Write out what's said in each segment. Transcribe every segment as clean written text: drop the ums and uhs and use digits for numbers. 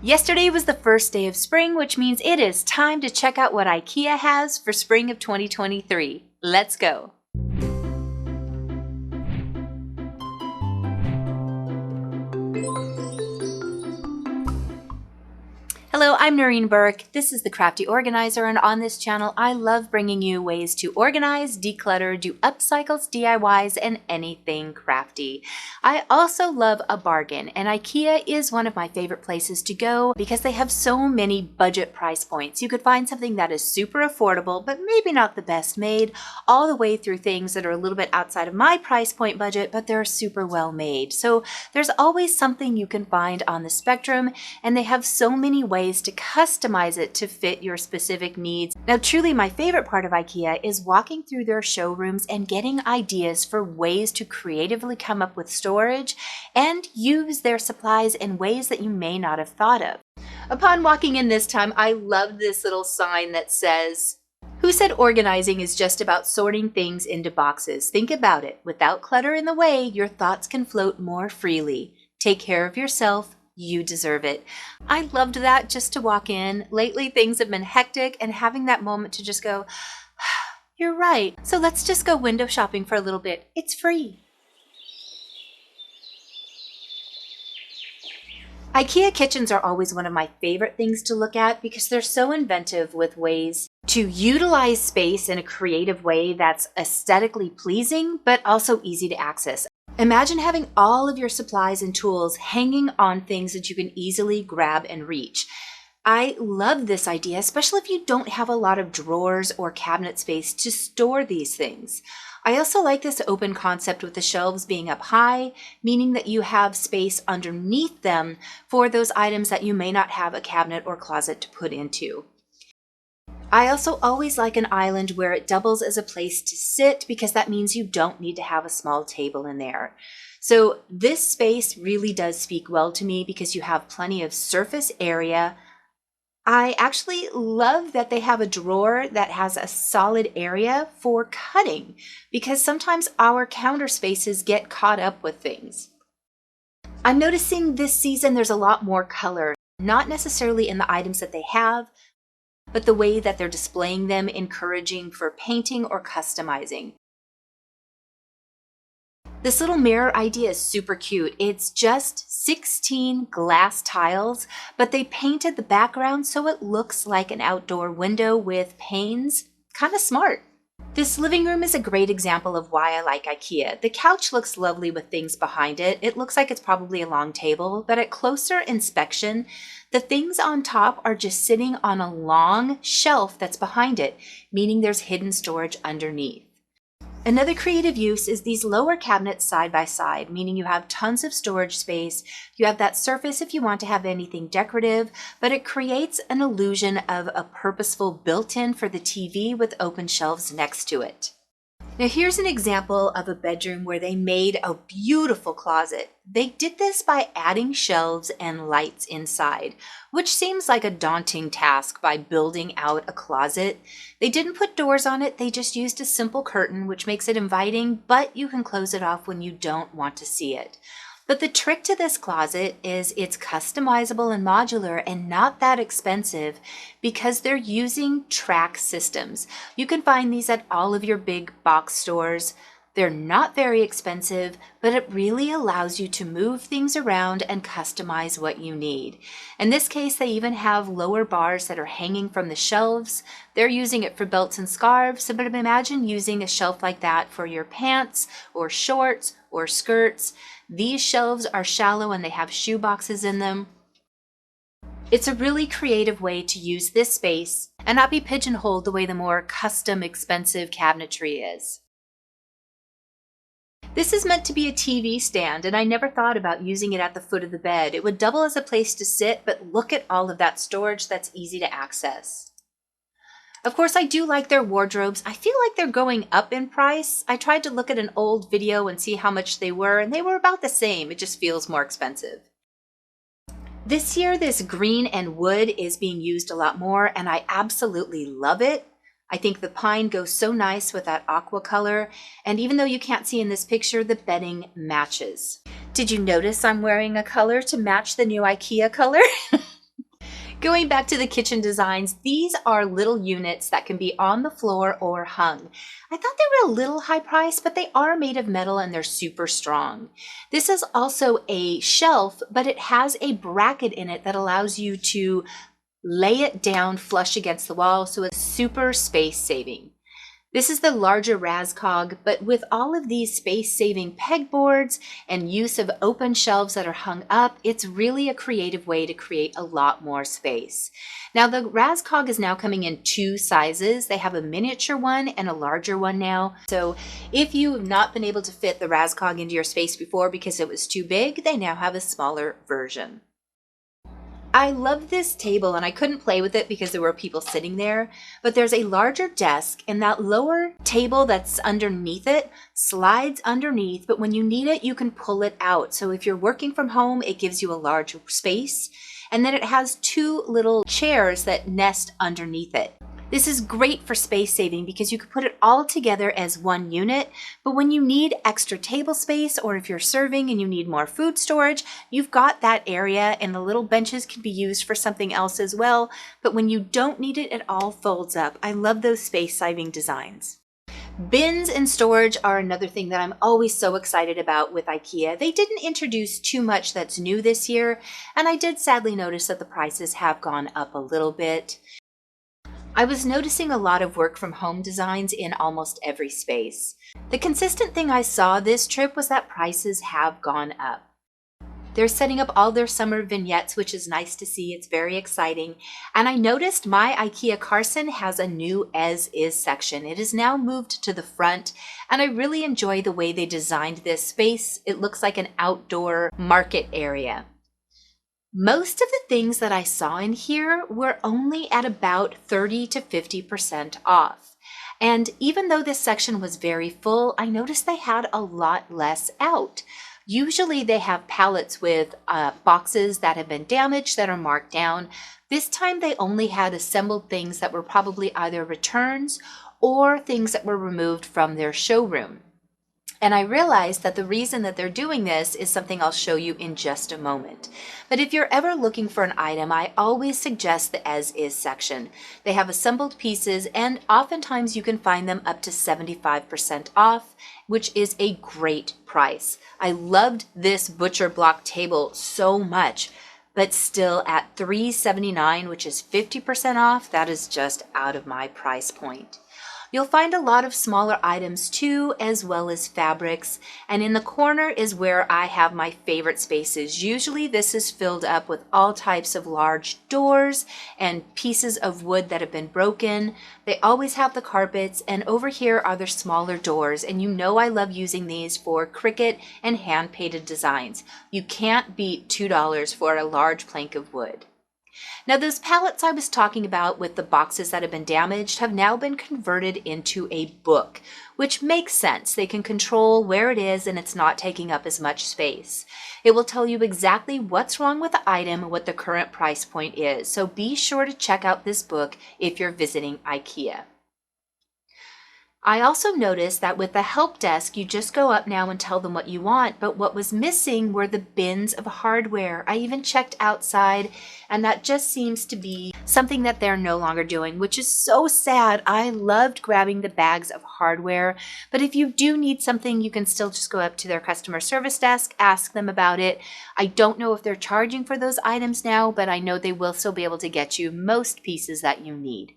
Yesterday was the first day of spring, which means it is time to check out what IKEA has for spring of 2023. Let's go! Hello, I'm Noreen Burke. This is the Crafty Organizer, and on this channel, I love bringing you ways to organize, declutter, do upcycles, DIYs, and anything crafty. I also love a bargain, and IKEA is one of my favorite places to go because they have so many budget price points. You could find something that is super affordable, but maybe not the best made, all the way through things that are a little bit outside of my price point budget, but they're super well made. So there's always something you can find on the spectrum, and they have so many ways to customize it to fit your specific needs. Now, truly my favorite part of IKEA is walking through their showrooms and getting ideas for ways to creatively come up with storage and use their supplies in ways that you may not have thought of. Upon walking in this time, I loved this little sign that says, "Who said organizing is just about sorting things into boxes? Think about it. Without clutter in the way, your thoughts can float more freely. Take care of yourself. You deserve it." I loved that just to walk in. Lately, things have been hectic, and having that moment to just go, you're right. So let's just go window shopping for a little bit. It's free. IKEA kitchens are always one of my favorite things to look at because they're so inventive with ways to utilize space in a creative way that's aesthetically pleasing, but also easy to access. Imagine having all of your supplies and tools hanging on things that you can easily grab and reach. I love this idea, especially if you don't have a lot of drawers or cabinet space to store these things. I also like this open concept with the shelves being up high, meaning that you have space underneath them for those items that you may not have a cabinet or closet to put into. I also always like an island where it doubles as a place to sit because that means you don't need to have a small table in there. So this space really does speak well to me because you have plenty of surface area. I actually love that they have a drawer that has a solid area for cutting because sometimes our counter spaces get caught up with things. I'm noticing this season there's a lot more color, not necessarily in the items that they have, but the way that they're displaying them, encouraging for painting or customizing. This little mirror idea is super cute. It's just 16 glass tiles, but they painted the background so it looks like an outdoor window with panes. Kind of smart. This living room is a great example of why I like IKEA. The couch looks lovely with things behind it. It looks like it's probably a long table, but at closer inspection, the things on top are just sitting on a long shelf that's behind it, meaning there's hidden storage underneath. Another creative use is these lower cabinets side by side, meaning you have tons of storage space. You have that surface if you want to have anything decorative, but it creates an illusion of a purposeful built-in for the TV with open shelves next to it. Now here's an example of a bedroom where they made a beautiful closet. They did this by adding shelves and lights inside, which seems like a daunting task by building out a closet. They didn't put doors on it, they just used a simple curtain, which makes it inviting, but you can close it off when you don't want to see it. But the trick to this closet is it's customizable and modular and not that expensive because they're using track systems. You can find these at all of your big box stores. They're not very expensive, but it really allows you to move things around and customize what you need. In this case, they even have lower bars that are hanging from the shelves. They're using it for belts and scarves, but imagine using a shelf like that for your pants or shorts or skirts. These shelves are shallow and they have shoe boxes in them. It's a really creative way to use this space and not be pigeonholed the way the more custom, expensive cabinetry is. This is meant to be a TV stand, and I never thought about using it at the foot of the bed. It would double as a place to sit, but look at all of that storage that's easy to access. Of course, I do like their wardrobes. I feel like they're going up in price. I tried to look at an old video and see how much they were, and they were about the same. It just feels more expensive. This year, this green and wood is being used a lot more, and I absolutely love it. I think the pine goes so nice with that aqua color, and even though you can't see in this picture, the bedding matches. Did you notice I'm wearing a color to match the new IKEA color? Going back to the kitchen designs, these are little units that can be on the floor or hung. I thought they were a little high priced, but they are made of metal and they're super strong. This is also a shelf, but it has a bracket in it that allows you to lay it down flush against the wall, so it's super space saving. This is the larger Razcog, but with all of these space-saving pegboards and use of open shelves that are hung up, it's really a creative way to create a lot more space. Now the Razcog is now coming in two sizes. They have a miniature one and a larger one now. So if you have not been able to fit the Razcog into your space before because it was too big, they now have a smaller version. I love this table and I couldn't play with it because there were people sitting there, but there's a larger desk and that lower table that's underneath it slides underneath, but when you need it, you can pull it out. So if you're working from home, it gives you a large space. And then it has two little chairs that nest underneath it. This is great for space saving because you can put it all together as one unit, but when you need extra table space or if you're serving and you need more food storage, you've got that area and the little benches can be used for something else as well, but when you don't need it, it all folds up. I love those space saving designs. Bins and storage are another thing that I'm always so excited about with IKEA. They didn't introduce too much that's new this year, and I did sadly notice that the prices have gone up a little bit. I was noticing a lot of work from home designs in almost every space. The consistent thing I saw this trip was that prices have gone up. They're setting up all their summer vignettes, which is nice to see. It's very exciting. And I noticed my IKEA Carson has a new as is section. It is now moved to the front, and I really enjoy the way they designed this space. It looks like an outdoor market area. Most of the things that I saw in here were only at about 30 to 50% off. And even though this section was very full, I noticed they had a lot less out. Usually they have pallets with boxes that have been damaged that are marked down. This time they only had assembled things that were probably either returns or things that were removed from their showroom. And I realized that the reason that they're doing this is something I'll show you in just a moment. But if you're ever looking for an item, I always suggest the as is section. They have assembled pieces and oftentimes you can find them up to 75% off, which is a great price. I loved this butcher block table so much, but still at $379, which is 50% off, that is just out of my price point. You'll find a lot of smaller items too, as well as fabrics, and in the corner is where I have my favorite spaces. Usually this is filled up with all types of large doors and pieces of wood that have been broken. They always have the carpets, and over here are their smaller doors, and you know I love using these for Cricut and hand-painted designs. You can't beat $2 for a large plank of wood. Now those pallets I was talking about with the boxes that have been damaged have now been converted into a book, which makes sense. They can control where it is and it's not taking up as much space. It will tell you exactly what's wrong with the item and what the current price point is. So be sure to check out this book if you're visiting IKEA. I also noticed that with the help desk, you just go up now and tell them what you want, but what was missing were the bins of hardware. I even checked outside, and that just seems to be something that they're no longer doing, which is so sad. I loved grabbing the bags of hardware, but if you do need something, you can still just go up to their customer service desk, ask them about it. I don't know if they're charging for those items now, but I know they will still be able to get you most pieces that you need.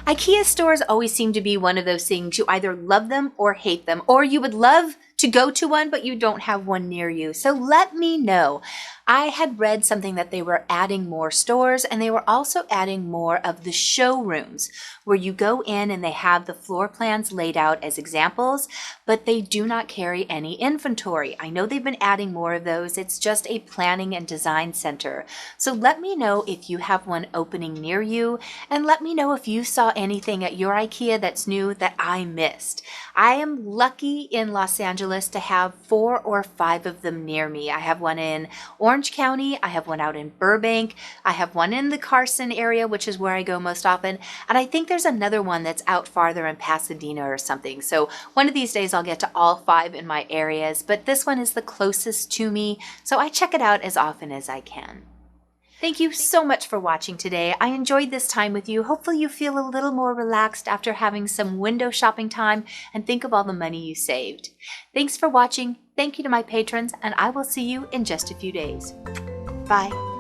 IKEA stores always seem to be one of those things you either love them or hate them, or you would love to go to one, but you don't have one near you. So let me know. I had read something that they were adding more stores, and they were also adding more of the showrooms where you go in and they have the floor plans laid out as examples, but they do not carry any inventory. I know they've been adding more of those. It's just a planning and design center. So let me know if you have one opening near you, and let me know if you saw anything at your IKEA that's new that I missed. I am lucky in Los Angeles to have 4 or 5 of them near me. I have one in Orange County, I have one out in Burbank, I have one in the Carson area, which is where I go most often, and I think there's another one that's out farther in Pasadena or something. So one of these days I'll get to all 5 in my areas, but this one is the closest to me, so I check it out as often as I can. Thank you so much for watching today. I enjoyed this time with you. Hopefully you feel a little more relaxed after having some window shopping time and think of all the money you saved. Thanks for watching. Thank you to my patrons, and I will see you in just a few days. Bye.